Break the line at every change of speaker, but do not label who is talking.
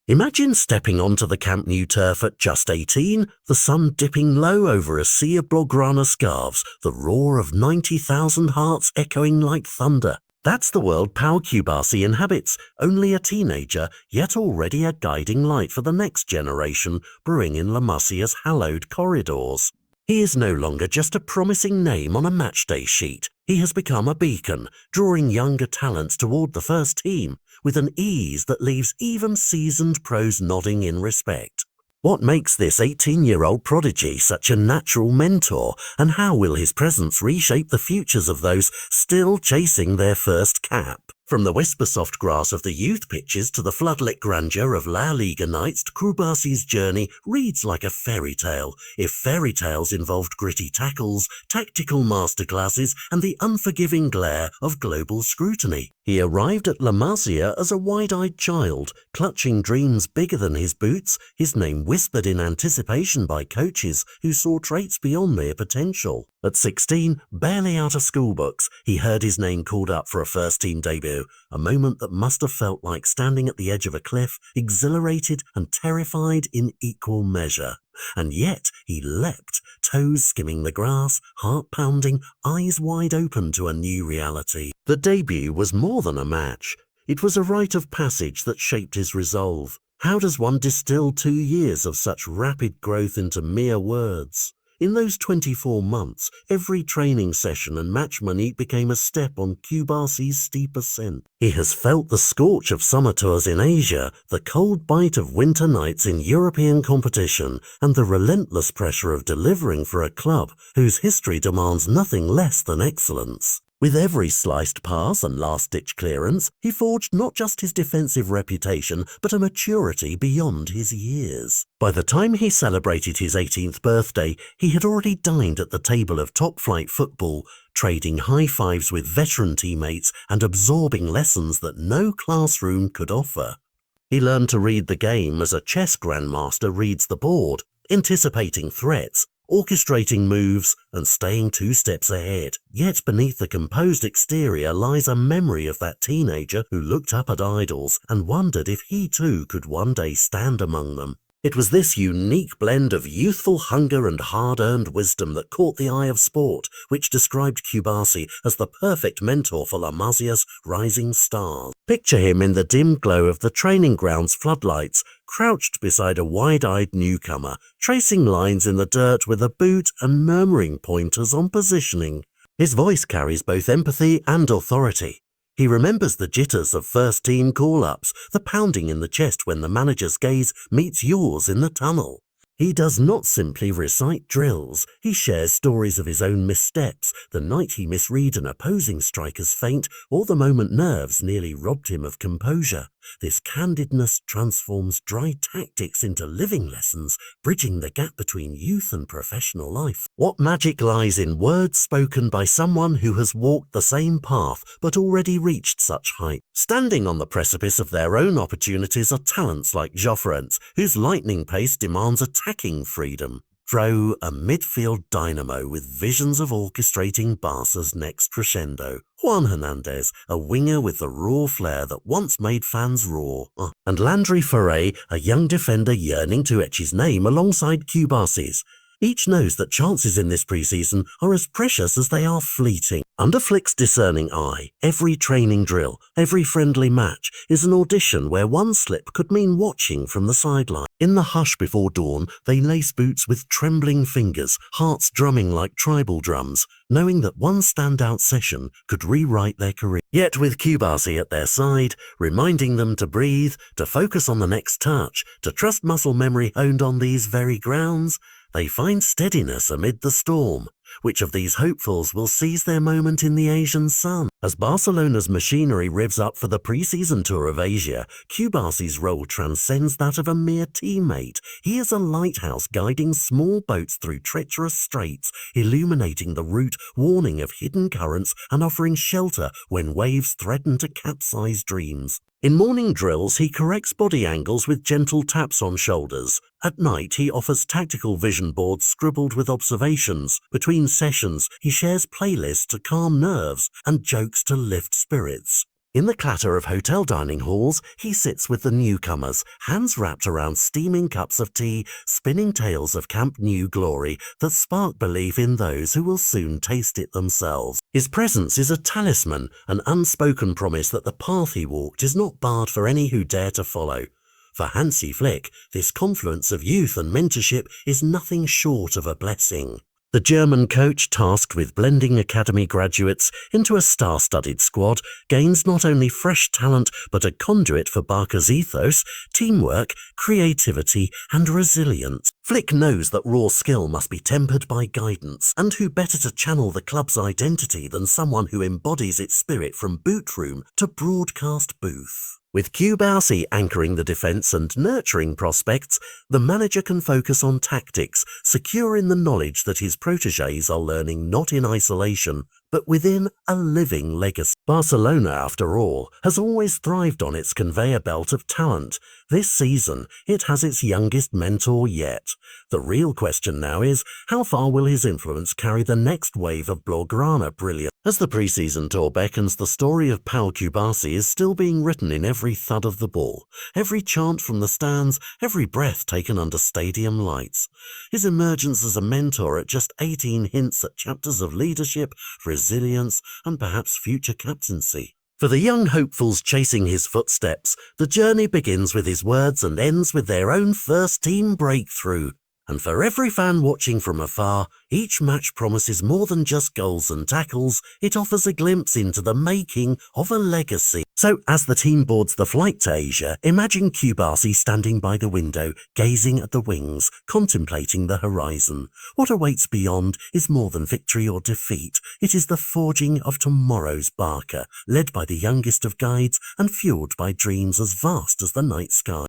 Imagine stepping onto the Camp Nou turf at just 18, the sun dipping low over a sea of Blaugrana scarves, the roar of 90,000 hearts echoing like thunder. That's the world Pau Cubarsi inhabits, only a teenager, yet already a guiding light for the next generation, brewing in La Masia's hallowed corridors. He is no longer just a promising name on a matchday sheet. He has become a beacon, drawing younger talents toward the first team, with an ease that leaves even seasoned pros nodding in respect. What makes this 18-year-old prodigy such a natural mentor, and how will his presence reshape the futures of those still chasing their first cap? From the whisper-soft grass of the youth pitches to the floodlit grandeur of La Liga nights, Cubarsi's journey reads like a fairy tale, if fairy tales involved gritty tackles, tactical masterclasses, and the unforgiving glare of global scrutiny. He arrived at La Masia as a wide-eyed child, clutching dreams bigger than his boots, his name whispered in anticipation by coaches who saw traits beyond mere potential. At 16, barely out of school books, he heard his name called up for a first-team debut, a moment that must have felt like standing at the edge of a cliff, exhilarated and terrified in equal measure. And yet he leapt, toes skimming the grass, heart pounding, eyes wide open to a new reality. The debut was more than a match. It was a rite of passage that shaped his resolve. How does one distill 2 years of such rapid growth into mere words? In those 24 months, every training session and match minute became a step on Cubarsi's steep ascent. He has felt the scorch of summer tours in Asia, the cold bite of winter nights in European competition, and the relentless pressure of delivering for a club whose history demands nothing less than excellence. With every sliced pass and last-ditch clearance, he forged not just his defensive reputation, but a maturity beyond his years. By the time he celebrated his 18th birthday, he had already dined at the table of top-flight football, trading high fives with veteran teammates and absorbing lessons that no classroom could offer. He learned to read the game as a chess grandmaster reads the board, anticipating threats, orchestrating moves, and staying 2 steps ahead. Yet beneath the composed exterior lies a memory of that teenager who looked up at idols and wondered if he too could one day stand among them. It was this unique blend of youthful hunger and hard-earned wisdom that caught the eye of sport, which described Cubarsi as the perfect mentor for La Masia's rising stars. Picture him in the dim glow of the training ground's floodlights, crouched beside a wide-eyed newcomer, tracing lines in the dirt with a boot and murmuring pointers on positioning. His voice carries both empathy and authority. He remembers the jitters of first-team call-ups, the pounding in the chest when the manager's gaze meets yours in the tunnel. He does not simply recite drills, he shares stories of his own missteps, the night he misread an opposing striker's feint, or the moment nerves nearly robbed him of composure. This candidness transforms dry tactics into living lessons, bridging the gap between youth and professional life. What magic lies in words spoken by someone who has walked the same path but already reached such height? Standing on the precipice of their own opportunities are talents like Joffrent's, whose lightning pace demands attacking freedom. Dro, a midfield dynamo with visions of orchestrating Barca's next crescendo. Juan Hernandez, a winger with the raw flair that once made fans roar. And Landry Foray, a young defender yearning to etch his name alongside Cubarsi's. Each knows that chances in this preseason are as precious as they are fleeting. Under Flick's discerning eye, every training drill, every friendly match is an audition where one slip could mean watching from the sideline. In the hush before dawn, they lace boots with trembling fingers, hearts drumming like tribal drums, knowing that one standout session could rewrite their career. Yet with Cubarsi at their side, reminding them to breathe, to focus on the next touch, to trust muscle memory honed on these very grounds, they find steadiness amid the storm. Which of these hopefuls will seize their moment in the Asian sun? As Barcelona's machinery revs up for the pre-season tour of Asia, Cubarsi's role transcends that of a mere teammate. He is a lighthouse guiding small boats through treacherous straits, illuminating the route, warning of hidden currents, and offering shelter when waves threaten to capsize dreams. In morning drills, he corrects body angles with gentle taps on shoulders. At night, he offers tactical vision boards scribbled with observations. Between sessions, he shares playlists to calm nerves and jokes to lift spirits. In the clatter of hotel dining halls, he sits with the newcomers, hands wrapped around steaming cups of tea, spinning tales of Camp Nou glory that spark belief in those who will soon taste it themselves. His presence is a talisman, an unspoken promise that the path he walked is not barred for any who dare to follow. For Hansi Flick, this confluence of youth and mentorship is nothing short of a blessing. The German coach, tasked with blending academy graduates into a star-studded squad, gains not only fresh talent but a conduit for Barca's ethos, teamwork, creativity and resilience. Flick knows that raw skill must be tempered by guidance, and who better to channel the club's identity than someone who embodies its spirit from boot room to broadcast booth. With Cubarsi anchoring the defence and nurturing prospects, the manager can focus on tactics, secure in the knowledge that his protégés are learning not in isolation, but within a living legacy. Barcelona, after all, has always thrived on its conveyor belt of talent. This season, it has its youngest mentor yet. The real question now is, how far will his influence carry the next wave of Blaugrana brilliance? As the pre-season tour beckons, the story of Pau Cubarsi is still being written in every thud of the ball, every chant from the stands, every breath taken under stadium lights. His emergence as a mentor at just 18 hints at chapters of leadership, resilience, and perhaps future captaincy. For the young hopefuls chasing his footsteps, the journey begins with his words and ends with their own first team breakthrough. And for every fan watching from afar, each match promises more than just goals and tackles, it offers a glimpse into the making of a legacy. So as the team boards the flight to Asia, imagine Cubarsi standing by the window, gazing at the wings, contemplating the horizon. What awaits beyond is more than victory or defeat. It is the forging of tomorrow's Barca, led by the youngest of guides and fueled by dreams as vast as the night sky.